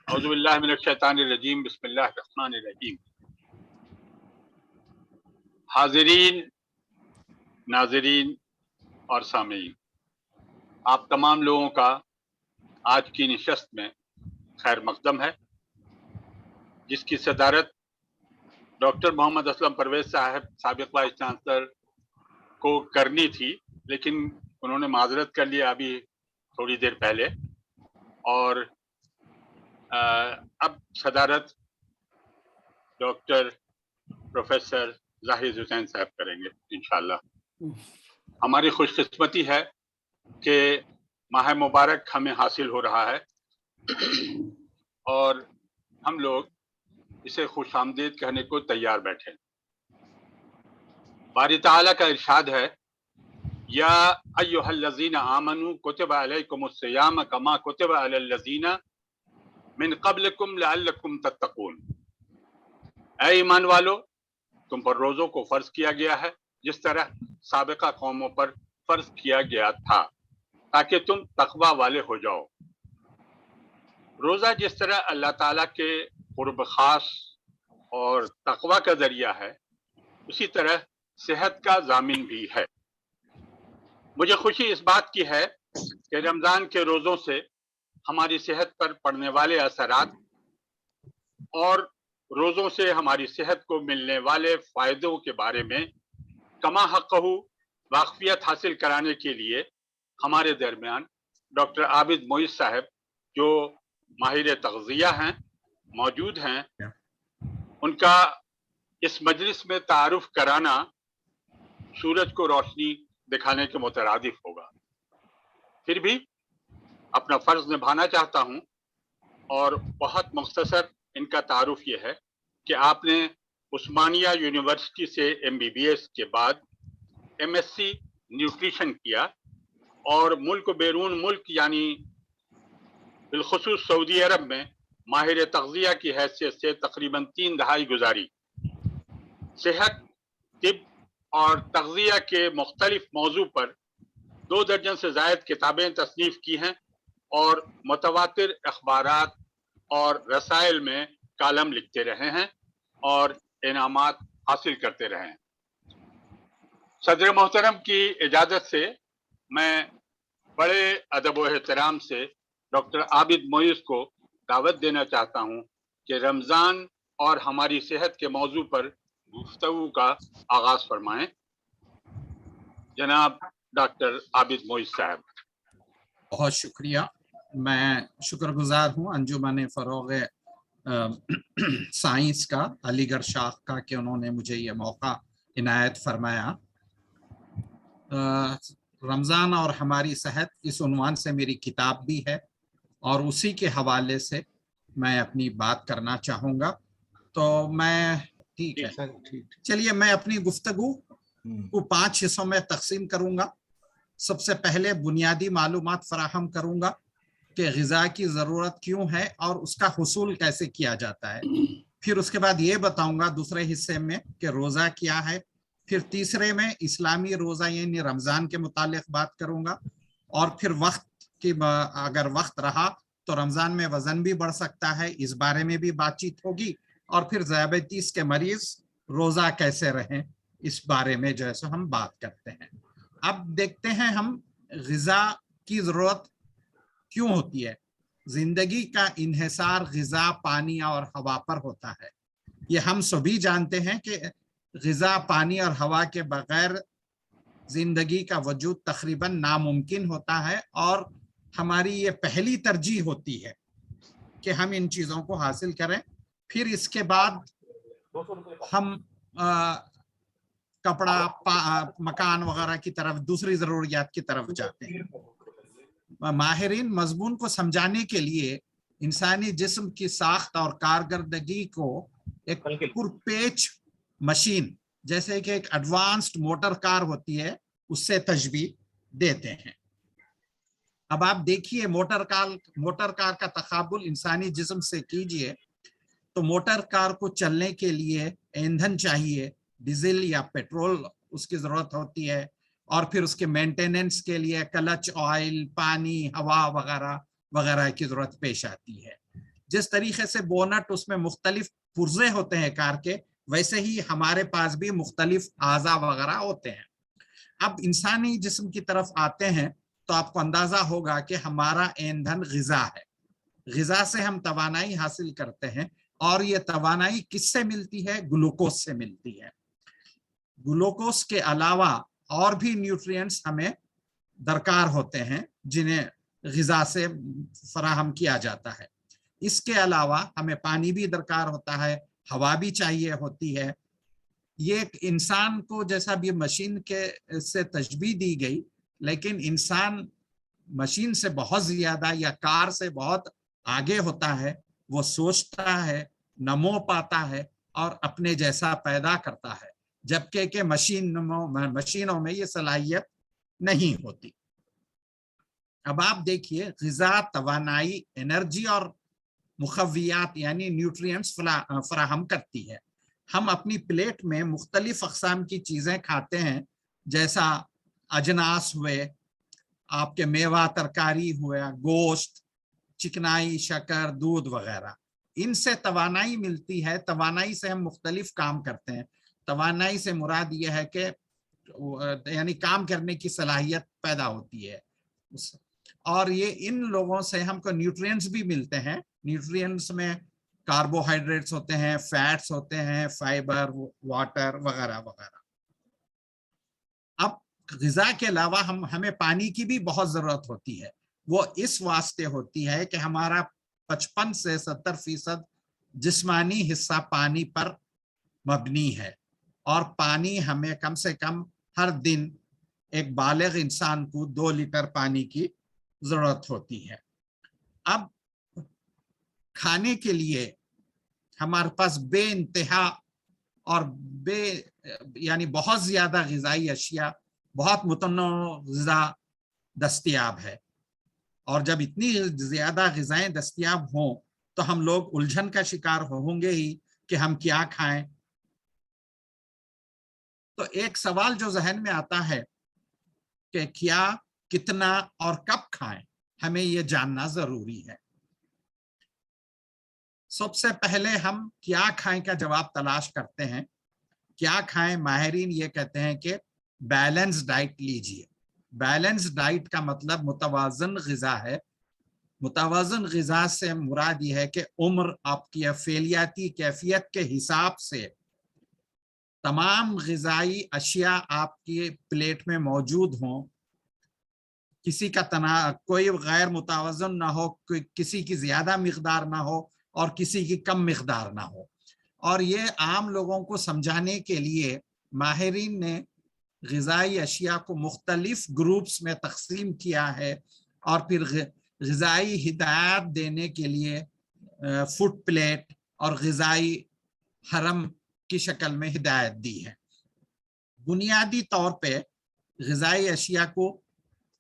اعوذ باللہ من الشیطان الرجیم، بسم اللہ الرحمن الرحیم۔ حاضرین، ناظرین اور سامعین، آپ تمام لوگوں کا آج کی نشست میں خیر مقدم ہے، جس کی صدارت ڈاکٹر محمد اسلم پرویز صاحب سابق وائس چانسلر کو کرنی تھی، لیکن انہوں نے معذرت کر لیا ابھی تھوڑی دیر پہلے، اور اب صدارت ڈاکٹر پروفیسر زاہد حسین صاحب کریں گے انشاءاللہ۔ ہماری خوش قسمتی ہے کہ ماہ مبارک ہمیں حاصل ہو رہا ہے اور ہم لوگ اسے خوش آمدید کہنے کو تیار بیٹھے۔ باری تعالیٰ کا ارشاد ہے، یا ایھا الذین آمنوا کتب علیکم الصیام کما کتب علی الذین من قبلکم لعلکم تتقون۔ اے ایمان والو، تم پر روزوں کو فرض کیا گیا ہے جس طرح سابقہ قوموں پر فرض کیا گیا تھا تاکہ تم تقوی والے ہو جاؤ۔ روزہ جس طرح اللہ تعالیٰ کے قرب خاص اور تقوی کا ذریعہ ہے، اسی طرح صحت کا ضامن بھی ہے۔ مجھے خوشی اس بات کی ہے کہ رمضان کے روزوں سے ہماری صحت پر پڑنے والے اثرات اور روزوں سے ہماری صحت کو ملنے والے فائدوں کے بارے میں کما حقہ واقفیت حاصل کرانے کے لیے ہمارے درمیان ڈاکٹر عابد معیز صاحب، جو ماہر تغذیہ ہیں، موجود ہیں۔ ان کا اس مجلس میں تعارف کرانا سورج کو روشنی دکھانے کے مترادف ہوگا۔ پھر بھی اپنا فرض نبھانا چاہتا ہوں، اور بہت مختصر ان کا تعارف یہ ہے کہ آپ نے عثمانیہ یونیورسٹی سے MBBS کے بعد MSc نیوٹریشن کیا، اور ملک و بیرون ملک یعنی بالخصوص سعودی عرب میں ماہر تغذیہ کی حیثیت سے تقریباً 3 دہائی گزاری۔ صحت، طب اور تغذیہ کے مختلف موضوع پر 2 درجن سے زائد کتابیں تصنیف کی ہیں، اور متواتر اخبارات اور رسائل میں کالم لکھتے رہے ہیں اور انعامات حاصل کرتے رہے ہیں۔ صدر محترم کی اجازت سے میں بڑے ادب و احترام سے ڈاکٹر عابد معیز کو دعوت دینا چاہتا ہوں کہ رمضان اور ہماری صحت کے موضوع پر گفتگو کا آغاز فرمائیں۔ جناب ڈاکٹر عابد معیز صاحب۔ بہت شکریہ۔ میں شکر گزار ہوں انجمن فروغ سائنس کا، علی گڑھ شاخ کا، کہ انہوں نے مجھے یہ موقع عنایت فرمایا۔ رمضان اور ہماری صحت اس عنوان سے میری کتاب بھی ہے، اور اسی کے حوالے سے میں اپنی بات کرنا چاہوں گا۔ تو میں ٹھیک ہے، چلیے میں اپنی گفتگو کو 5 حصوں میں تقسیم کروں گا۔ سب سے پہلے بنیادی معلومات فراہم کروں گا کہ غذا کی ضرورت کیوں ہے اور اس کا حصول کیسے کیا جاتا ہے۔ پھر اس کے بعد یہ بتاؤں گا دوسرے حصے میں کہ روزہ کیا ہے۔ پھر تیسرے میں اسلامی روزہ یعنی رمضان کے متعلق بات کروں گا، اور پھر وقت کی اگر وقت رہا تو رمضان میں وزن بھی بڑھ سکتا ہے، اس بارے میں بھی بات چیت ہوگی، اور پھر ذیابیطس کے مریض روزہ کیسے رہیں اس بارے میں جو ہے سو ہم بات کرتے ہیں۔ اب دیکھتے ہیں ہم غذا کی ضرورت کیوں ہوتی ہے۔ زندگی کا انحصار غذا، پانی اور ہوا پر ہوتا ہے۔ یہ ہم سبھی جانتے ہیں کہ غذا، پانی اور ہوا کے بغیر زندگی کا وجود تقریباً ناممکن ہوتا ہے، اور ہماری یہ پہلی ترجیح ہوتی ہے کہ ہم ان چیزوں کو حاصل کریں۔ پھر اس کے بعد ہم کپڑا، مکان وغیرہ کی طرف، دوسری ضروریات کی طرف جاتے ہیں۔ ماہرین مضمون کو سمجھانے کے لیے انسانی جسم کی ساخت اور کارکردگی کو ایک پرپیچ مشین جیسے کہ ایک ایڈوانسڈ موٹر کار ہوتی ہے اس سے تشبیہ دیتے ہیں۔ اب آپ دیکھیے موٹر کار کا تقابل انسانی جسم سے کیجئے تو موٹر کار کو چلنے کے لیے ایندھن چاہیے، ڈیزل یا پیٹرول اس کی ضرورت ہوتی ہے، اور پھر اس کے مینٹیننس کے لیے کلچ، آئل، پانی، ہوا وغیرہ وغیرہ کی ضرورت پیش آتی ہے۔ جس طریقے سے بونٹ اس میں مختلف پرزے ہوتے ہیں کار کے، ویسے ہی ہمارے پاس بھی مختلف اعضاء وغیرہ ہوتے ہیں۔ اب انسانی جسم کی طرف آتے ہیں تو آپ کو اندازہ ہوگا کہ ہمارا ایندھن غذا ہے، غذا سے ہم توانائی حاصل کرتے ہیں، اور یہ توانائی کس سے ملتی ہے؟ گلوکوز سے ملتی ہے۔ گلوکوز کے علاوہ اور بھی نیوٹرینٹس ہمیں درکار ہوتے ہیں جنہیں غذا سے فراہم کیا جاتا ہے۔ اس کے علاوہ ہمیں پانی بھی درکار ہوتا ہے، ہوا بھی چاہیے ہوتی ہے۔ یہ انسان کو جیسا بھی مشین کے سے تشبیہ دی گئی، لیکن انسان مشین سے بہت زیادہ یا کار سے بہت آگے ہوتا ہے۔ وہ سوچتا ہے، نمو پاتا ہے اور اپنے جیسا پیدا کرتا ہے، جبکہ کہ مشینوں میں یہ صلاحیت نہیں ہوتی۔ اب آپ دیکھیے، غذا توانائی، انرجی اور مخویات یعنی نیوٹرینٹس فراہم کرتی ہے۔ ہم اپنی پلیٹ میں مختلف اقسام کی چیزیں کھاتے ہیں، جیسا اجناس ہوئے، آپ کے میوہ ترکاری ہوا، گوشت، چکنائی، شکر، دودھ وغیرہ، ان سے توانائی ملتی ہے۔ توانائی سے ہم مختلف کام کرتے ہیں۔ توانائی سے مراد یہ ہے کہ یعنی کام کرنے کی صلاحیت پیدا ہوتی ہے، اور یہ ان لوگوں سے ہم کو نیوٹرینٹس بھی ملتے ہیں۔ نیوٹرینٹس میں کاربوہائیڈریٹس ہوتے ہیں، فیٹس ہوتے ہیں، فائبر، واٹر وغیرہ وغیرہ۔ اب غذا کے علاوہ ہمیں پانی کی بھی بہت ضرورت ہوتی ہے۔ وہ اس واسطے ہوتی ہے کہ ہمارا 55 سے 70% جسمانی حصہ پانی پر مبنی ہے، اور پانی ہمیں کم سے کم ہر دن ایک بالغ انسان کو 2 لیٹر پانی کی ضرورت ہوتی ہے۔ اب کھانے کے لیے ہمارے پاس بے انتہا اور یعنی بہت زیادہ غذائی اشیاء، بہت متنوع غذا دستیاب ہے، اور جب اتنی زیادہ غذائیں دستیاب ہوں تو ہم لوگ الجھن کا شکار ہوں گے ہی کہ ہم کیا کھائیں۔ تو ایک سوال جو ذہن میں آتا ہے کہ کیا، کتنا اور کب کھائیں، ہمیں یہ جاننا ضروری ہے۔ سب سے پہلے ہم کیا کھائیں کا جواب تلاش کرتے ہیں۔ کیا کھائیں؟ ماہرین یہ کہتے ہیں کہ بیلنس ڈائٹ لیجئے۔ بیلنس ڈائٹ کا مطلب متوازن غذا ہے۔ متوازن غذا سے مراد یہ ہے کہ عمر، آپ کی فعلیاتی کیفیت کے حساب سے تمام غذائی اشیاء آپ کی پلیٹ میں موجود ہوں، کسی کا کوئی غیر متوازن نہ ہو، کسی کی زیادہ مقدار نہ ہو اور کسی کی کم مقدار نہ ہو۔ اور یہ عام لوگوں کو سمجھانے کے لیے ماہرین نے غذائی اشیاء کو مختلف گروپس میں تقسیم کیا ہے، اور پھر غذائی ہدایات دینے کے لیے فوڈ پلیٹ اور غذائی حرم کی شکل میں ہدایت دی ہے۔ بنیادی طور پہ غذائی اشیاء کو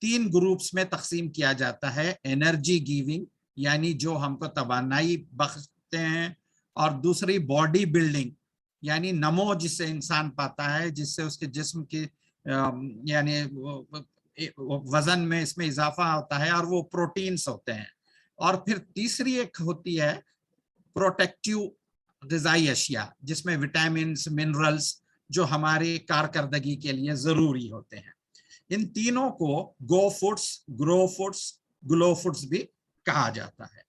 3 گروپس میں تقسیم کیا جاتا ہے۔ انرجی گیونگ یعنی جو ہم کو توانائی بخشتے ہیں، اور دوسری باڈی بلڈنگ یعنی نمو جس سے انسان پاتا ہے، جس سے اس کے جسم کی یعنی وزن میں اس میں اضافہ ہوتا ہے، اور وہ پروٹینز ہوتے ہیں۔ اور پھر تیسری ایک ہوتی ہے پروٹیکٹیو غذائی اشیاء، جس میں وٹامنز، منرلز جو ہماری کارکردگی کے لیے ضروری ہوتے ہیں۔ ان تینوں کو گو فوڈس، گرو فوڈس، گلو فوڈس بھی کہا جاتا ہے۔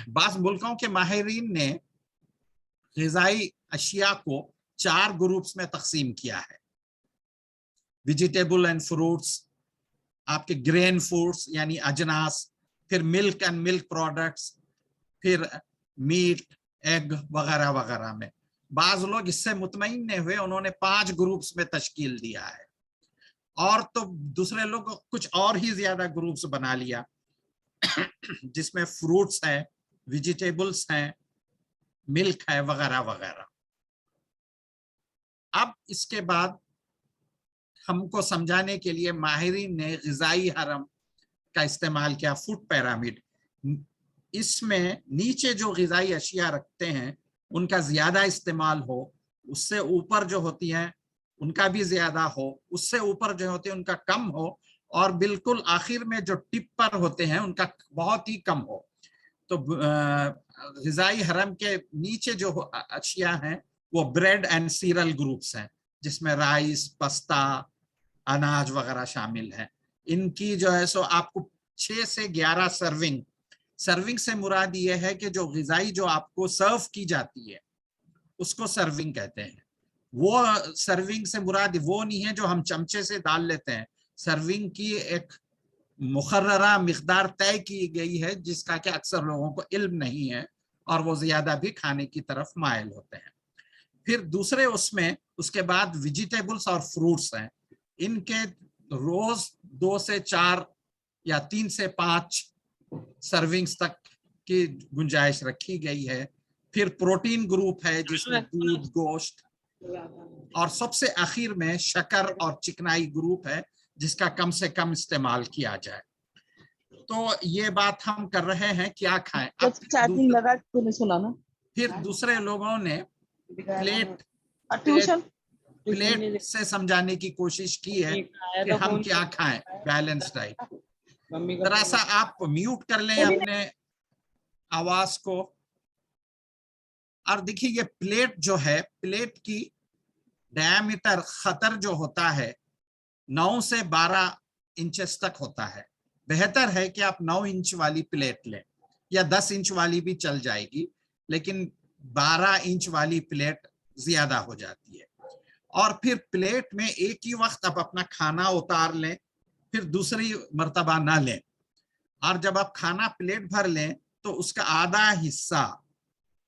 بعض ملکوں کے ماہرین نے غذائی اشیاء کو 4 گروپس میں تقسیم کیا ہے۔ ویجیٹیبل اینڈ فروٹس، آپ کے گرین فوڈس یعنی اجناس، پھر ملک اینڈ ملک پروڈکٹس، پھر میٹ، ایگ وغیرہ وغیرہ میں۔ بعض لوگ اس سے مطمئن نہیں ہوئے، انہوں نے 5 گروپس میں تشکیل دیا ہے، اور تو دوسرے لوگ کچھ اور ہی زیادہ گروپس بنا لیا، جس میں فروٹس ہیں، ویجیٹیبلس ہیں، ملک ہے وغیرہ وغیرہ۔ اب اس کے بعد ہم کو سمجھانے کے لیے ماہرین نے غذائی حرم کا استعمال کیا، فوڈ پیرامڈ۔ اس میں نیچے جو غذائی اشیاء رکھتے ہیں ان کا زیادہ استعمال ہو، اس سے اوپر جو ہوتی ہیں ان کا بھی زیادہ ہو، اس سے اوپر جو ہوتے ہیں ان کا کم ہو، اور بالکل آخر میں جو ٹپ پر ہوتے ہیں ان کا بہت ہی کم ہو۔ تو غذائی حرم کے نیچے جو اشیاء ہیں وہ بریڈ اینڈ سیرل گروپس ہیں، جس میں رائس، پستا، اناج وغیرہ شامل ہیں۔ ان کی جو ہے سو آپ کو 6 سے 11 سرونگ سے مراد یہ ہے کہ جو غذائی جو آپ کو سرو کی جاتی ہے اس کو سرونگ کہتے ہیں۔ وہ سرونگ سے مراد وہ نہیں ہے جو ہم چمچے سے ڈال لیتے ہیں، سرونگ کی ایک مقررہ مقدار طے کی گئی ہے جس کا کہ اکثر لوگوں کو علم نہیں ہے اور وہ زیادہ بھی کھانے کی طرف مائل ہوتے ہیں۔ پھر دوسرے اس کے بعد ویجیٹیبلز اور فروٹس ہیں، ان کے روز 2 سے 4 یا 3 سے 5 سرونگز تک کی گنجائش رکھی گئی ہے۔ پھر پروٹین گروپ ہے جس میں دودھ، گوشت، اور سب سے آخر میں شکر اور چکنائی گروپ ہے جس کا کم سے کم استعمال کیا جائے۔ تو یہ بات ہم کر رہے ہیں کیا کھائیں۔ پھر دوسرے لوگوں نے پلیٹ سے سمجھانے کی کوشش کی ہے کہ ہم کیا کھائیں، بیلنس ڈائٹ۔ ذرا سا آپ میوٹ کر لیں اپنے آواز کو، اور دیکھیے یہ پلیٹ جو ہے، پلیٹ کی ڈیامیٹر خطر جو ہوتا ہے 9 سے 12 انچز تک ہوتا ہے۔ بہتر ہے کہ آپ 9 انچ والی پلیٹ لیں، یا 10 انچ والی بھی چل جائے گی، لیکن 12 انچ والی پلیٹ زیادہ ہو جاتی ہے۔ اور پھر پلیٹ میں ایک ہی وقت آپ اپنا کھانا اتار لیں، پھر دوسری مرتبہ نہ لیں، اور جب آپ کھانا پلیٹ بھر لیں تو اس کا آدھا حصہ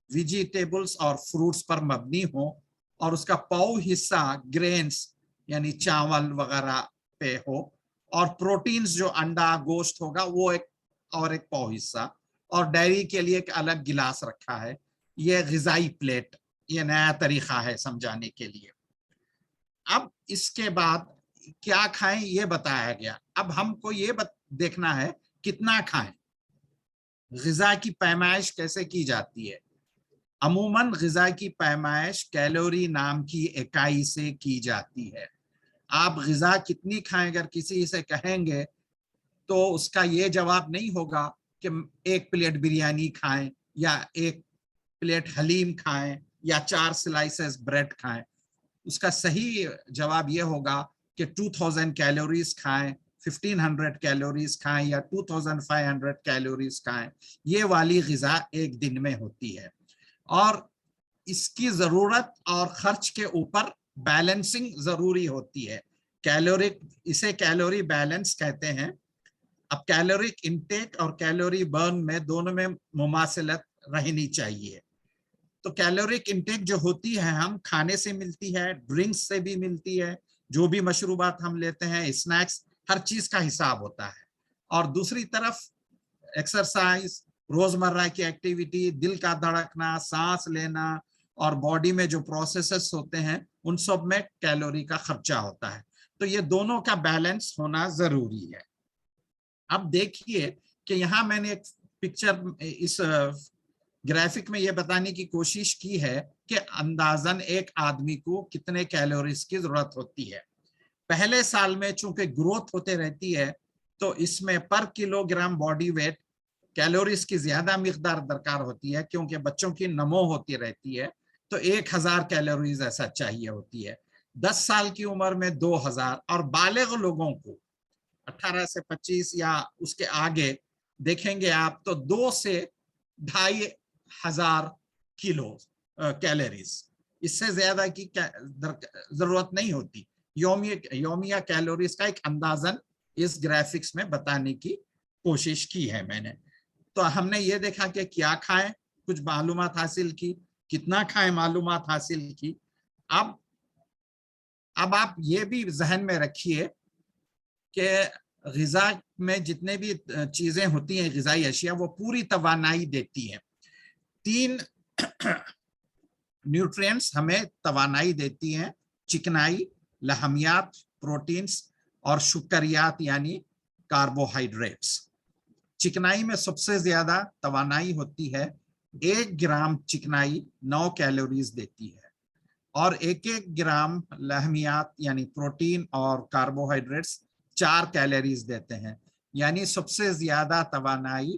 ویجیٹیبلز اور فروٹس پر مبنی ہو اور اس کا پاؤ حصہ گرینز یعنی چاول وغیرہ پہ ہو، اور پروٹینز جو انڈا، گوشت ہوگا وہ ایک پاؤ حصہ، اور ڈیری کے لیے ایک الگ گلاس رکھا ہے۔ یہ غذائی پلیٹ، یہ نیا طریقہ ہے سمجھانے کے لیے۔ اب اس کے بعد کیا کھائیں یہ بتایا گیا، اب ہم کو یہ دیکھنا ہے کتنا کھائیں، غذا کی پیمائش کیسے کی جاتی ہے۔ عموماً غذا کی پیمائش کیلوری نام کی اکائی سے کی جاتی ہے۔ آپ غذا کتنی کھائیں اگر کسی سے کہیں گے تو اس کا یہ جواب نہیں ہوگا کہ 1 پلیٹ بریانی کھائیں، یا 1 پلیٹ حلیم کھائیں، یا 4 سلائسز بریڈ کھائیں۔ اس کا صحیح جواب یہ ہوگا کہ 2000 کیلوریز کھائیں، 1500 کیلوریز کھائیں، یا 2500 کیلوریز کھائیں۔ یہ والی غذا ایک دن میں ہوتی ہے، اور اس کی ضرورت اور خرچ کے اوپر بیلنسنگ ضروری ہوتی ہے۔ اسے کیلوری بیلنس کہتے ہیں۔ اب کیلورک انٹیک اور کیلوری برن میں دونوں میں مماثلت رہنی چاہیے۔ تو کیلورک انٹیک جو ہوتی ہے ہم کھانے سے ملتی ہے، ڈرنکس سے بھی ملتی ہے، جو بھی مشروبات ہم لیتے ہیں، اسنیکس، ہر چیز کا حساب ہوتا ہے۔ اور دوسری طرف ایکسرسائز، روزمرہ کی ایکٹیویٹی، دل کا دھڑکنا، سانس لینا، اور باڈی میں جو پروسیسز ہوتے ہیں ان سب میں کیلوری کا خرچہ ہوتا ہے۔ تو یہ دونوں کا بیلنس ہونا ضروری ہے۔ اب دیکھیے کہ یہاں میں نے ایک پکچر اس گرافک میں یہ بتانے کی کوشش کی ہے کہ اندازاً ایک آدمی کو کتنے کیلوریز کی ضرورت ہوتی ہے۔ پہلے سال میں چونکہ گروتھ ہوتے رہتی ہے تو اس میں پر kilo gram body weight calories کی زیادہ مقدار درکار ہوتی ہے، کیونکہ بچوں کی نمو ہوتی رہتی ہے تو 1000 کیلوریز ایسا چاہیے ہوتی ہے۔ 10 سال کی عمر میں 2000، اور بالغ لوگوں کو 18 سے 25 یا اس کے آگے دیکھیں گے آپ تو 2 سے 2500 کلو کیلوریز، اس سے زیادہ کی ضرورت نہیں ہوتی۔ یومیہ کیلوریز کا ایک اندازن اس گرافکس میں بتانے کی کوشش کی ہے میں نے۔ تو ہم نے یہ دیکھا کہ کیا کھائیں، کچھ معلومات حاصل کی، کتنا کھائیں معلومات حاصل کی۔ اب آپ یہ بھی ذہن میں رکھیے کہ غذا میں جتنے بھی چیزیں ہوتی ہیں، غذائی اشیاء، وہ پوری توانائی دیتی ہیں۔ 3 نیوٹرینٹس ہمیں توانائی دیتی ہیں: چکنائی، لحمیات، پروٹینز، اور شکریات یعنی کاربوہائیڈریٹس۔ چکنائی میں سب سے زیادہ توانائی ہوتی ہے۔ 1 گرام چکنائی 9 کیلوریز دیتی ہے، اور 1 گرام لحمیات یعنی پروٹین اور کاربوہائیڈریٹس 4 کیلوریز دیتے ہیں۔ یعنی سب سے زیادہ توانائی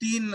3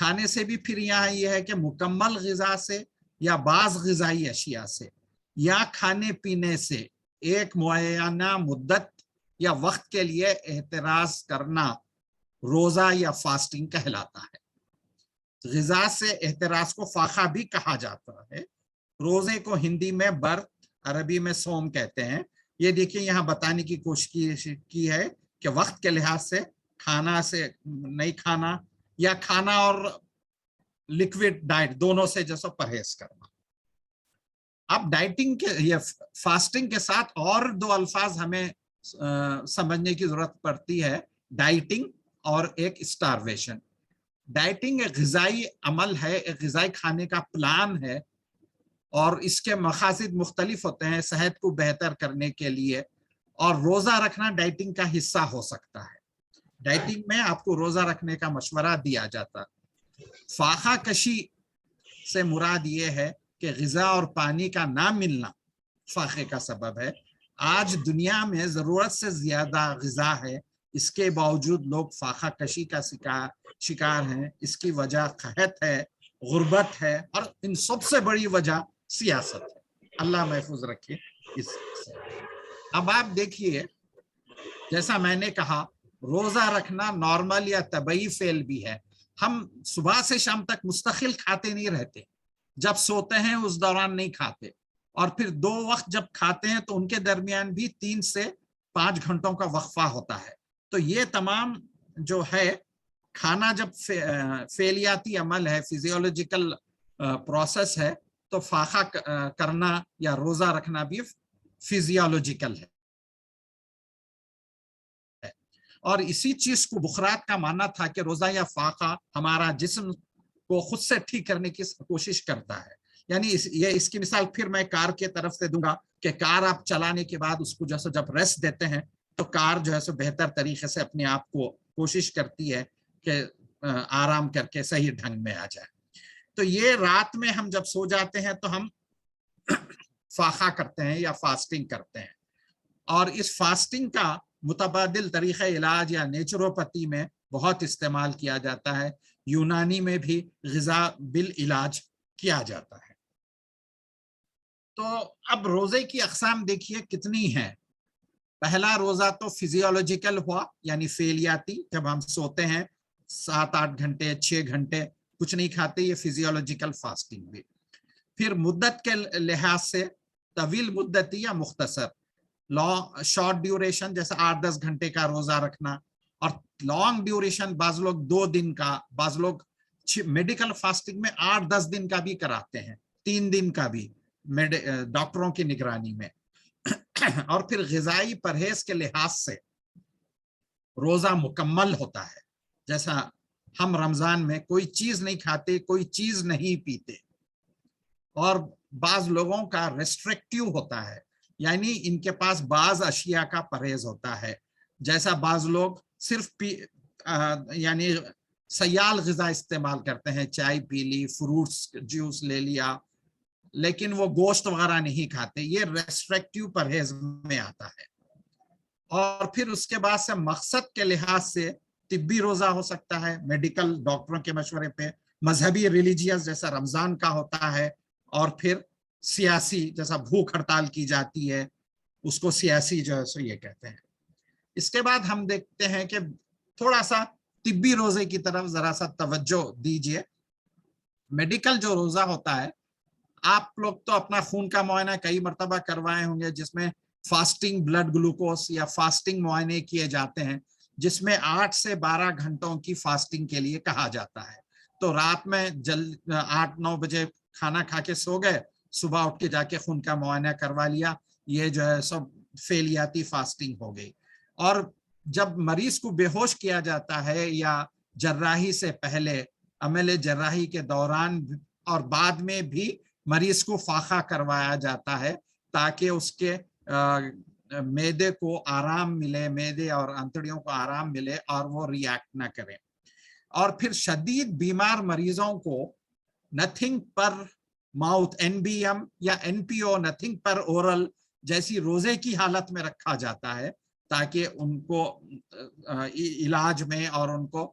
کھانے سے بھی پھر یہاں یہ ہے کہ مکمل غذا سے یا بعض غذائی اشیاء سے یا کھانے پینے سے ایک معینہ مدت یا وقت کے لیے احتراز کرنا روزہ یا فاسٹنگ کہلاتا ہے۔ غذا سے احتراز کو فاقہ بھی کہا جاتا ہے۔ روزے کو ہندی میں برت، عربی میں صوم کہتے ہیں۔ یہ دیکھیں یہاں بتانے کی کوشش کی ہے کہ وقت کے لحاظ سے کھانا سے نہیں کھانا یا کھانا اور لکوڈ ڈائٹ دونوں سے جیسا پرہیز کرنا۔ اب ڈائٹنگ کے یا فاسٹنگ کے ساتھ اور دو الفاظ ہمیں سمجھنے کی ضرورت پڑتی ہے، ڈائٹنگ اور ایک اسٹارویشن۔ ڈائٹنگ ایک غذائی عمل ہے، ایک غذائی کھانے کا پلان ہے، اور اس کے مقاصد مختلف ہوتے ہیں صحت کو بہتر کرنے کے لیے، اور روزہ رکھنا ڈائٹنگ کا حصہ ہو سکتا ہے۔ ڈائٹنگ میں آپ کو روزہ رکھنے کا مشورہ دیا جاتا ہے۔ فاقہ کشی سے مراد یہ ہے کہ غذا اور پانی کا نہ ملنا فاقے کا سبب ہے۔ آج دنیا میں ضرورت سے زیادہ غذا ہے، اس کے باوجود لوگ فاقہ کشی کا شکار ہیں۔ اس کی وجہ قحط ہے، غربت ہے، اور ان سب سے بڑی وجہ سیاست ہے۔ اللہ محفوظ رکھے اس سے۔ اب آپ دیکھیے، جیسا میں نے کہا روزہ رکھنا نارمل یا طبعی فعل بھی ہے۔ ہم صبح سے شام تک مستقل کھاتے نہیں رہتے، جب سوتے ہیں اس دوران نہیں کھاتے، اور پھر 2 وقت جب کھاتے ہیں تو ان کے درمیان بھی 3 سے 5 گھنٹوں کا وقفہ ہوتا ہے۔ تو یہ تمام جو ہے کھانا جب فعلیاتی عمل ہے، فزیولوجیکل پروسیس ہے، تو فاقہ کرنا یا روزہ رکھنا بھی فزیولوجیکل ہے۔ اور اسی چیز کو بخارات کا ماننا تھا کہ روزہ یا فاقہ ہمارا جسم کو خود سے ٹھیک کرنے کی کوشش کرتا ہے۔ یعنی اس کی مثال پھر میں کار کی طرف سے دوں گا کہ کار آپ چلانے کے بعد اس کو جیسے جب ریسٹ دیتے ہیں تو کار جو ہے سو بہتر طریقے سے اپنے آپ کو کوشش کرتی ہے کہ آرام کر کے صحیح ڈھنگ میں آ جائے۔ تو یہ رات میں ہم جب سو جاتے ہیں تو ہم فاقہ کرتے ہیں یا فاسٹنگ کرتے ہیں، اور اس فاسٹنگ کا متبادل طریقہ علاج یا نیچروپیتھی میں بہت استعمال کیا جاتا ہے۔ یونانی میں بھی غذا بالعلاج کیا جاتا ہے۔ تو اب روزے کی اقسام دیکھیے کتنی ہیں۔ پہلا روزہ تو فزیولوجیکل ہوا، یعنی فعلیاتی، جب ہم سوتے ہیں 7-8 گھنٹے 6 گھنٹے کچھ نہیں کھاتے، یہ فزیولوجیکل فاسٹنگ بھی۔ پھر مدت کے لحاظ سے طویل مدتی یا مختصر، شارٹ ڈیوریشن جیسے 8-10 گھنٹے کا روزہ رکھنا، اور لانگ ڈیوریشن بعض لوگ 2 دن کا، بعض لوگ میڈیکل فاسٹنگ میں 8-10 دن کا بھی کراتے ہیں، 3 دن کا بھی ڈاکٹروں کی نگرانی میں۔ اور پھر غذائی پرہیز کے لحاظ سے روزہ مکمل ہوتا ہے، جیسا ہم رمضان میں کوئی چیز نہیں کھاتے، کوئی چیز نہیں پیتے، اور بعض لوگوں کا ریسٹرکٹیو ہوتا ہے، یعنی ان کے پاس بعض اشیاء کا پرہیز ہوتا ہے، جیسا بعض لوگ صرف یعنی سیال غذا استعمال کرتے ہیں، چائے پی لی، فروٹس جوس لے لیا، لیکن وہ گوشت وغیرہ نہیں کھاتے، یہ ریسٹرکٹیو پرہیز میں آتا ہے۔ اور پھر اس کے بعد سے مقصد کے لحاظ سے طبی روزہ ہو سکتا ہے، میڈیکل ڈاکٹروں کے مشورے پہ، مذہبی ریلیجیس جیسا رمضان کا ہوتا ہے، اور پھر سیاسی جیسا بھوک ہڑتال کی جاتی ہے، اس کو سیاسی جو ہے سو یہ کہتے ہیں۔ اس کے بعد ہم دیکھتے ہیں کہ تھوڑا سا طبی روزے کی طرف ذرا سا توجہ دیجئے۔ میڈیکل جو روزہ ہوتا ہے، آپ لوگ تو اپنا خون کا معائنہ کئی مرتبہ کروائے ہوں گے، جس میں فاسٹنگ بلڈ گلوکوز یا فاسٹنگ معائنے کیے جاتے ہیں، جس میں 8 سے 12 گھنٹوں کی فاسٹنگ کے لیے کہا جاتا ہے۔ تو رات میں 8-9 بجے کھانا کھا کے سو گئے، صبح اٹھ کے جا کے خون کا معائنہ کروا لیا، یہ جو ہے سب فعلیاتی فاسٹنگ ہو گئی۔ اور جب مریض کو بے ہوش کیا جاتا ہے یا جراحی سے پہلے، عمل جراحی کے دوران اور بعد میں بھی مریض کو فاقہ کروایا جاتا ہے، تاکہ اس کے معدے کو آرام ملے، معدے اور انتڑیوں کو آرام ملے اور وہ ریاکٹ نہ کریں۔ اور پھر شدید بیمار مریضوں کو نتھنگ پر ماؤتھ NBM یا NPO نتھنگ پر اورل جیسی روزے کی حالت میں رکھا جاتا ہے، تاکہ ان کو علاج میں اور ان کو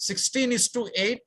16:8,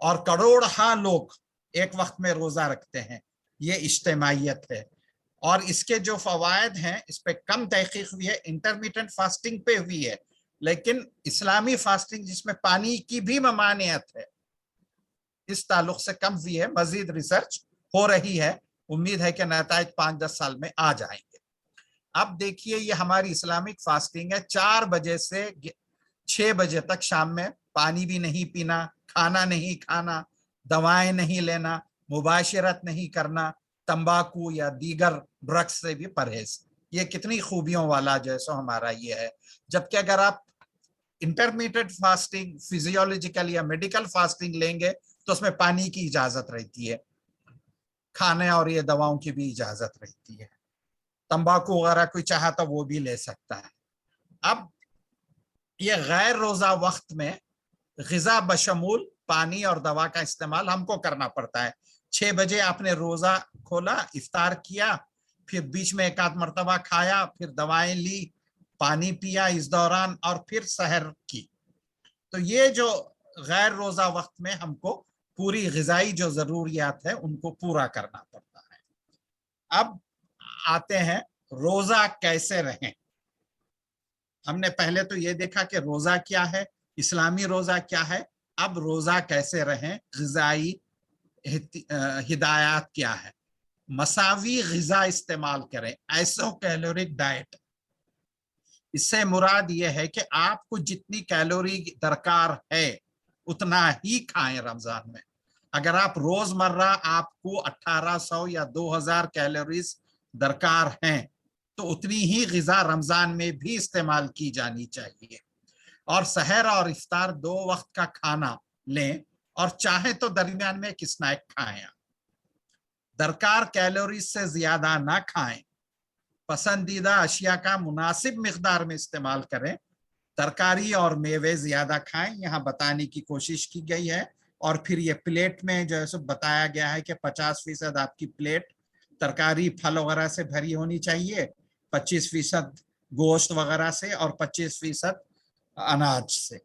اور کروڑہا لوگ ایک وقت میں روزہ رکھتے ہیں، یہ اجتماعیت ہے۔ اور اس کے جو فوائد ہیں اس پہ کم تحقیق ہوئی ہے، انٹرمیٹنٹ فاسٹنگ پہ ہوئی ہے، لیکن اسلامی فاسٹنگ جس میں پانی کی بھی ممانعت ہے اس تعلق سے کم ہوئی ہے۔ مزید ریسرچ ہو رہی ہے، امید ہے کہ نتائج 5-10 سال میں آ جائیں گے۔ اب دیکھیے یہ ہماری اسلامک فاسٹنگ ہے، 4 بجے سے 6 بجے تک شام میں پانی بھی نہیں پینا، کھانا نہیں کھانا، دوائیں نہیں لینا، مباشرت نہیں کرنا، تمباکو یا دیگر ڈرگز سے بھی پرہیز۔ یہ کتنی خوبیوں والا جو ہے سو ہمارا یہ ہے۔ جبکہ اگر آپ انٹرمیٹنٹ فاسٹنگ فزیولوجیکل یا میڈیکل فاسٹنگ لیں گے تو اس میں پانی کی اجازت رہتی ہے، کھانے اور یہ دواؤں کی بھی اجازت رہتی ہے، تمباکو وغیرہ کوئی چاہا تو وہ بھی لے سکتا ہے۔ اب یہ غیر روزہ وقت میں غذا بشمول پانی اور دوا کا استعمال ہم کو کرنا پڑتا ہے۔ 6 بجے آپ نے روزہ کھولا، افطار کیا، پھر بیچ میں ایک آدھ مرتبہ کھایا، پھر دوائیں لی، پانی پیا اس دوران، اور پھر سحر کی۔ تو یہ جو غیر روزہ وقت میں ہم کو پوری غذائی جو ضروریات ہے ان کو پورا کرنا پڑتا ہے۔ اب آتے ہیں روزہ کیسے رہیں۔ ہم نے پہلے تو یہ دیکھا کہ روزہ کیا ہے، اسلامی روزہ کیا ہے، اب روزہ کیسے رہیں، غذائی ہدایات کیا ہے۔ مساوی غذا استعمال کریں، ایسو کیلورک ڈائٹ۔ اس سے مراد یہ ہے کہ آپ کو جتنی کیلوری درکار ہے اتنا ہی کھائیں رمضان میں۔ اگر آپ روز مرہ آپ کو 1800 یا 2000 کیلوریز درکار ہیں تو اتنی ہی غذا رمضان میں بھی استعمال کی جانی چاہیے۔ اور سحر اور افطار 2 وقت کا کھانا لیں، اور چاہیں تو درمیان میں ایک اسنیک کھائیں۔ درکار کیلوریز سے زیادہ نہ کھائیں، پسندیدہ اشیاء کا مناسب مقدار میں استعمال کریں، ترکاری اور میوے زیادہ کھائیں، یہاں بتانے کی کوشش کی گئی ہے۔ اور پھر یہ پلیٹ میں جو ہے سو بتایا گیا ہے کہ 50% آپ کی پلیٹ ترکاری پھل وغیرہ سے بھری ہونی چاہیے، 25% گوشت وغیرہ سے، اور 25% اناج سے۔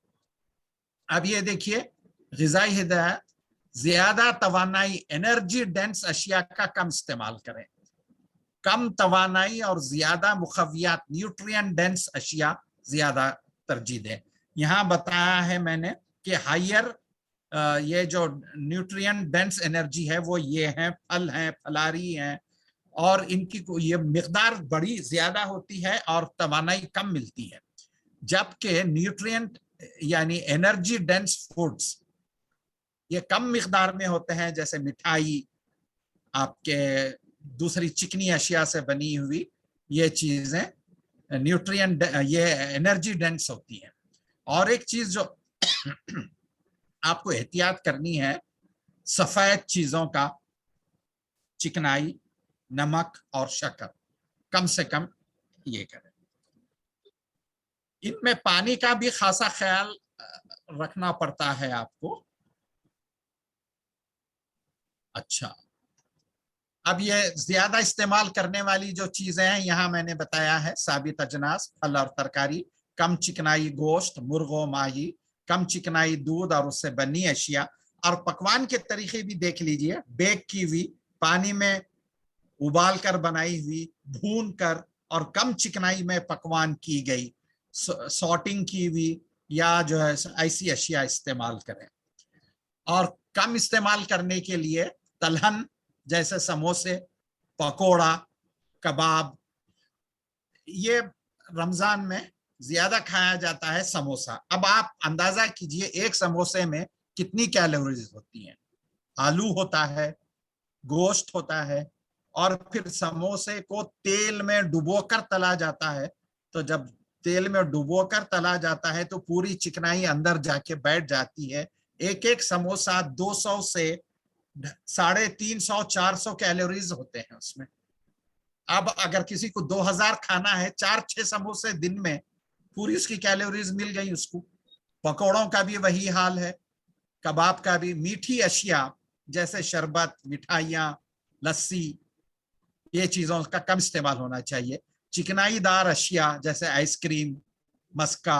اب یہ دیکھیے غذائی ہدایت، زیادہ توانائی انرجی ڈینس اشیاء کا کم استعمال کریں، کم توانائی اور زیادہ مخویات نیوٹرین ڈینس اشیاء زیادہ ترجیح دیں۔ یہاں بتایا ہے میں نے کہ ہائر یہ جو نیوٹرین ڈینس انرجی ہے وہ یہ ہیں، پھل ہیں، پھلاری ہیں، اور ان کی یہ مقدار بڑی زیادہ ہوتی ہے اور توانائی کم ملتی ہے۔ جبکہ نیوٹرینٹ یعنی انرجی ڈینس فوڈز یہ کم مقدار میں ہوتے ہیں، جیسے مٹھائی، آپ کے دوسری چکنی اشیاء سے بنی ہوئی یہ چیزیں نیوٹرین یہ انرجی ڈینس ہوتی ہیں۔ اور ایک چیز جو آپ کو احتیاط کرنی ہے، سفید چیزوں کا، چکنائی، نمک اور شکر کم سے کم یہ کریں۔ ان میں پانی کا بھی خاصا خیال رکھنا پڑتا ہے آپ کو۔ اچھا، اب یہ زیادہ استعمال کرنے والی جو چیزیں ہیں یہاں میں نے بتایا ہے، ثابت اجناس، پھل اور ترکاری، کم چکنائی گوشت، مرغ و ماہی، کم چکنائی دودھ اور اس سے بنی اشیاء، اور پکوان کے طریقے بھی دیکھ لیجئے، بیک کی ہوئی، پانی میں ابال کر بنائی ہوئی، بھون کر اور کم چکنائی میں پکوان کی گئی، سارٹنگ کی ہوئی، یا جو ہے ایسی اشیاء استعمال کریں۔ اور کم استعمال کرنے کے لیے تلہن جیسے سموسے، پکوڑا، کباب، یہ رمضان میں زیادہ کھایا جاتا ہے سموسا۔ اب آپ اندازہ کیجئے ایک سموسے میں کتنی کیلوریز ہوتی ہیں۔ آلو ہوتا ہے، گوشت ہوتا ہے، اور پھر سموسے کو تیل میں ڈبو کر تلا جاتا ہے، تو جب تیل میں ڈبو کر تلا جاتا ہے تو پوری چکنائی اندر جا کے بیٹھ جاتی ہے۔ ایک ایک سموسا 200 سے 350 400 کیلوریز ہوتے ہیں اس میں۔ اب اگر کسی کو 2000 کھانا ہے، 4-6 سموسے دن میں، پوری اس کی کیلوریز مل گئی اس کو۔ پکوڑوں کا بھی وہی حال ہے، کباب کا بھی۔ میٹھی اشیاء جیسے شربت، مٹھائیاں، لسی، یہ چیزوں کا کم استعمال ہونا چاہیے۔ چکنائی دار اشیاء جیسے آئس کریم، مسکا،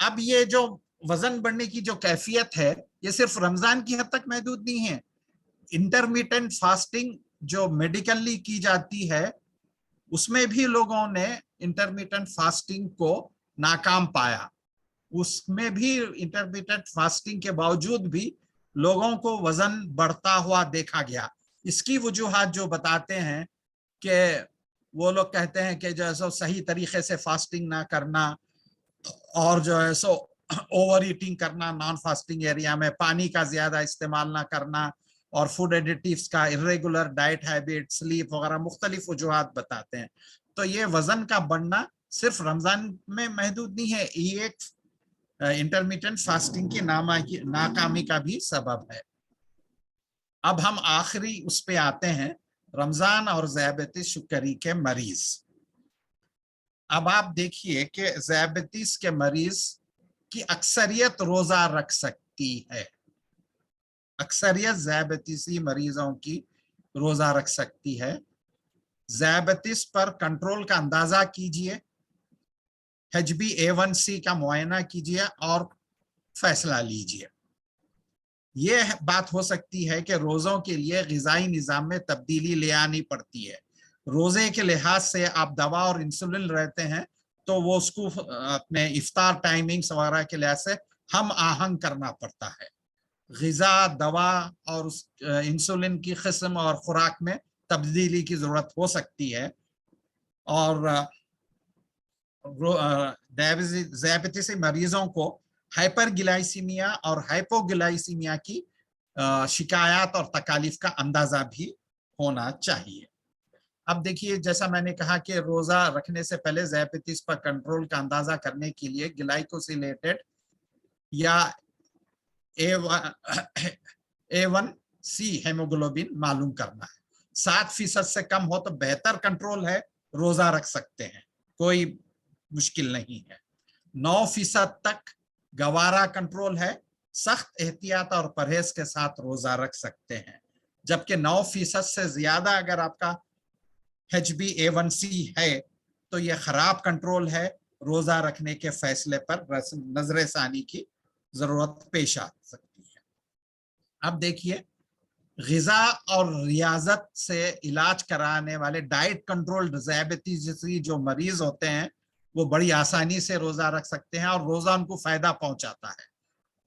اب یہ جو وزن بڑھنے کی جو کیفیت ہے یہ صرف رمضان کی حد تک محدود نہیں ہے. انٹرمیٹنٹ فاسٹنگ جو میڈیکلی کی جاتی ہے اس میں بھی لوگوں نے انٹرمیٹنٹ فاسٹنگ کو ناکام پایا. اس میں بھی انٹرمیٹنٹ فاسٹنگ کے باوجود بھی لوگوں کو وزن بڑھتا ہوا دیکھا گیا. اس کی وجوہات جو بتاتے ہیں کہ وہ لوگ کہتے ہیں کہ جو ہے سو صحیح طریقے سے فاسٹنگ نہ کرنا اور جو ہے سو اوور ایٹنگ کرنا نان فاسٹنگ ایریا میں, پانی کا زیادہ استعمال نہ کرنا اور فوڈ ایڈیٹیوز کا irregular ڈائٹ ہیبٹ, سلیپ وغیرہ مختلف وجوہات بتاتے ہیں. تو یہ وزن کا بڑھنا صرف رمضان میں محدود نہیں ہے, یہ ایک انٹرمیٹنٹ فاسٹنگ کی ناکامی کا بھی سبب ہے. اب ہم آخری اس پہ آتے ہیں, رمضان اور ذیابیطس شکری کے مریض. اب آپ دیکھیے کہ ذیابیطس کے مریض کی اکثریت روزہ رکھ سکتی ہے. اکثریت ذیابیطسی مریضوں کی روزہ رکھ سکتی ہے. ذیابیطس پر کنٹرول کا اندازہ کیجئے, HbA1c کا معائنہ کیجئے اور فیصلہ لیجئے. یہ بات ہو سکتی ہے کہ روزوں کے لیے غذائی نظام میں تبدیلی لے آنی پڑتی ہے. روزے کے لحاظ سے آپ دوا اور انسولین رہتے ہیں تو وہ اس کو اپنے افطار ٹائمنگز وغیرہ کے لحاظ سے ہم آہنگ کرنا پڑتا ہے. غذا, دوا اور انسولین کی قسم اور خوراک میں تبدیلی کی ضرورت ہو سکتی ہے. اور ذیابیطسی مریضوں کو ہائپر گلائسیمیا اور ہائپو گلائسیمیا کی شکایات اور تکالیف کا اندازہ بھی ہونا چاہیے. اب دیکھیے جیسا میں نے کہا کہ روزہ رکھنے سے پہلے ذیابیطس پر کنٹرول کا اندازہ کرنے کے لیے گلائکوسیلیٹڈ یا A1C ہیموگلوبن معلوم کرنا ہے. 7% سے کم ہو تو بہتر کنٹرول ہے, روزہ رکھ سکتے ہیں, کوئی مشکل نہیں ہے. 9% تک گوارا کنٹرول ہے, سخت احتیاط اور پرہیز کے ساتھ روزہ رکھ سکتے ہیں. جبکہ 9% سے زیادہ اگر آپ کا HbA1c ہے تو یہ خراب کنٹرول ہے, روزہ رکھنے کے فیصلے پر نظر ثانی کی ضرورت پیش آ سکتی ہے. اب دیکھیے غذا اور ریاضت سے علاج کرانے والے ڈائٹ کنٹرول ذیابیطس جو مریض ہوتے ہیں وہ بڑی آسانی سے روزہ رکھ سکتے ہیں اور روزہ ان کو فائدہ پہنچاتا ہے.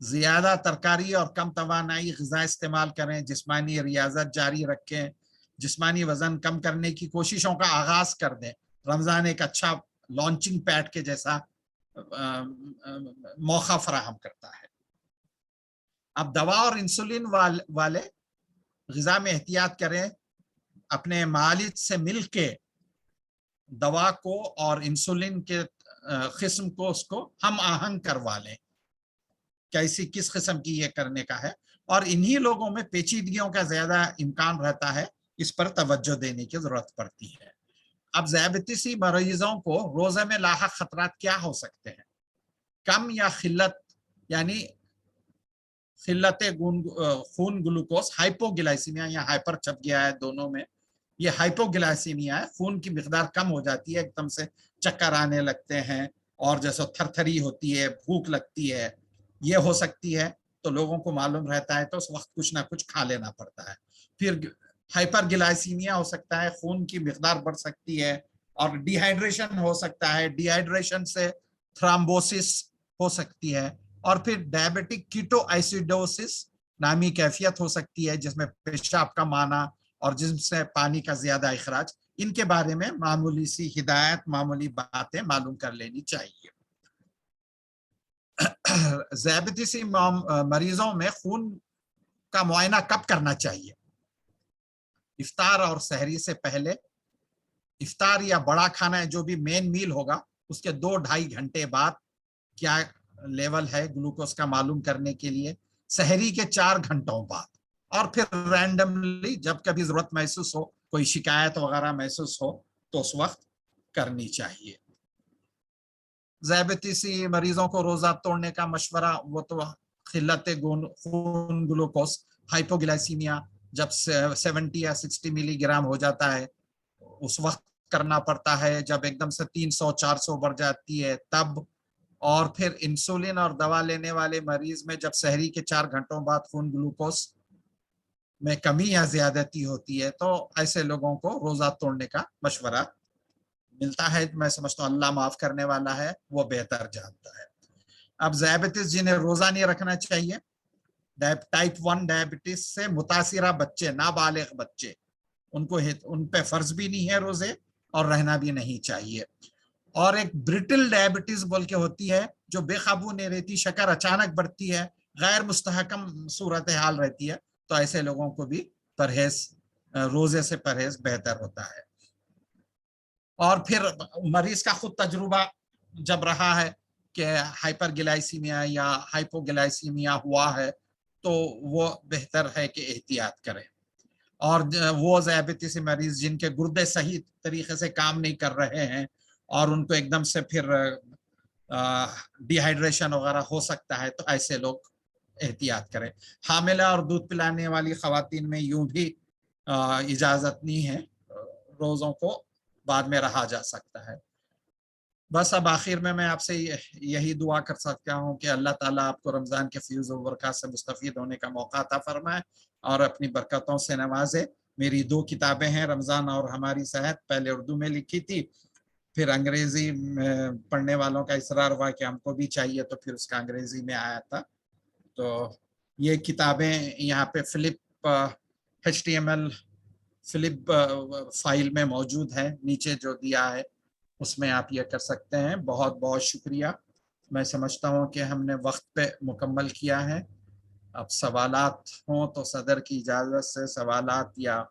زیادہ ترکاری اور کم توانائی غذا استعمال کریں, جسمانی ریاضت جاری رکھیں, جسمانی وزن کم کرنے کی کوششوں کا آغاز کر دیں. رمضان ایک اچھا لانچنگ پیڈ کے جیسا موقع فراہم کرتا ہے. اب دوا اور انسولین والے غذا میں احتیاط کریں, اپنے معالج سے مل کے دوا کو اور انسولین کے قسم کو اس کو ہم آہنگ کروا لیں, کس قسم کی یہ کرنے کا ہے. اور انہی لوگوں میں پیچیدگیوں کا زیادہ امکان رہتا ہے, اس پر توجہ دینے کی ضرورت پڑتی ہے. اب ذیابیطسی مریضوں کو روزے میں لاحق خطرات کیا ہو سکتے ہیں؟ کم یا قلت یعنی قلت خون گلوکوز, ہائپوگلائسیمیا یا ہائپر چھپ گیا ہے دونوں میں, یہ ہائپوگلائسیمیا ہے, خون کی مقدار کم ہو جاتی ہے, ایک دم سے چکر آنے لگتے ہیں اور جیسے تھر تھری ہوتی ہے, بھوک لگتی ہے, یہ ہو سکتی ہے. تو لوگوں کو معلوم رہتا ہے تو اس وقت کچھ نہ کچھ کھا لینا پڑتا ہے. پھر ہائپر گلائسیمیا ہو سکتا ہے, خون کی مقدار بڑھ سکتی ہے, اور ڈی ہائیڈریشن ہو سکتا ہے, ڈی ہائیڈریشن سے تھرامبوسس ہو سکتی ہے, اور پھر ڈائبیٹک کیٹو ایسیڈوسس نامی کیفیت ہو سکتی ہے جس میں پیشاب کا مانا اور جسم سے پانی کا زیادہ اخراج. ان کے بارے میں معمولی سی ہدایت, معمولی باتیں معلوم کر لینی چاہیے. ذیابیطسی مریضوں میں خون کا معائنہ کب کرنا چاہیے؟ افطار اور سحری سے پہلے. افطار یا بڑا کھانا ہے جو بھی مین میل ہوگا اس کے 2-2.5 گھنٹے بعد کیا لیول ہے گلوکوز کا معلوم کرنے کے لیے. سحری کے 4 گھنٹوں بعد, اور پھر رینڈملی جب کبھی ضرورت محسوس ہو, کوئی شکایت وغیرہ محسوس ہو تو اس وقت کرنی چاہیے. ذیابیطسی مریضوں کو روزہ توڑنے کا مشورہ وہ تو قلت خون گلوکوز, ہائپوگلائسیمیا جب 70 یا 60 ملی گرام ہو جاتا ہے اس وقت کرنا پڑتا ہے. جب ایک دم سے 300-400 بڑھ جاتی ہے تب, اور پھر انسولین اور دوا لینے والے مریض میں جب سحری کے 4 گھنٹوں بعد خون گلوکوز میں کمی یا زیادتی ہوتی ہے تو ایسے لوگوں کو روزہ توڑنے کا مشورہ ملتا ہے. میں سمجھتا ہوں اللہ معاف کرنے والا ہے, وہ بہتر جانتا ہے. اب ذیابیطس جنہیں روزہ نہیں رکھنا چاہیے, ٹائپ 1 ڈائبٹیز سے متاثرہ بچے, نابالغ بچے, ان پہ فرض بھی نہیں ہے روزے اور رہنا بھی نہیں چاہیے. اور ایک برٹل ڈائبٹیز بول کے ہوتی ہے جو بے قابو نہیں رہتی, شکر اچانک بڑھتی ہے, غیر مستحکم صورتحال رہتی ہے, تو ایسے لوگوں کو بھی پرہیز, روزے سے پرہیز بہتر ہوتا ہے. اور پھر مریض کا خود تجربہ جب رہا ہے کہ ہائپر گلائسیمیا یا ہائپو گلائسیمیا ہوا ہے تو وہ بہتر ہے کہ احتیاط کریں. اور وہ ذیابیطس مریض جن کے گردے صحیح طریقے سے کام نہیں کر رہے ہیں اور ان کو ایک دم سے پھر ڈی ہائیڈریشن وغیرہ ہو سکتا ہے, تو ایسے لوگ احتیاط کریں. حاملہ اور دودھ پلانے والی خواتین میں یوں بھی اجازت نہیں ہے, روزوں کو بعد میں رہا جا سکتا ہے. بس اب آخر میں آپ سے یہی دعا کر سکتا ہوں کہ اللہ تعالیٰ آپ کو رمضان کے فیض و برکات سے مستفید ہونے کا موقع عطا فرمائے اور اپنی برکتوں سے نوازے. میری 2 کتابیں ہیں, رمضان اور ہماری صحت, پہلے اردو میں لکھی تھی, پھر انگریزی پڑھنے والوں کا اصرار ہوا کہ ہم کو بھی چاہیے تو پھر اس کا انگریزی میں آیا تھا. تو یہ کتابیں یہاں پہ فلپ HTML فلپ فائل میں موجود ہے, نیچے جو دیا ہے اس میں آپ یہ کر سکتے ہیں. بہت بہت شکریہ. میں سمجھتا ہوں کہ ہم نے وقت پہ مکمل کیا ہے. اب سوالات ہوں تو صدر کی اجازت سے سوالات یا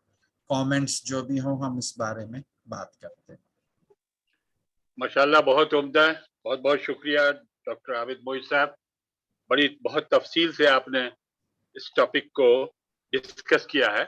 کامنٹس جو بھی ہوں ہم اس بارے میں بات کرتے ہیں. ماشاءاللہ بہت عمدہ ہے. بہت بہت شکریہ ڈاکٹر عابد محی صاحب. بہت تفصیل سے آپ نے اس ٹاپک کو ڈسکس کیا ہے.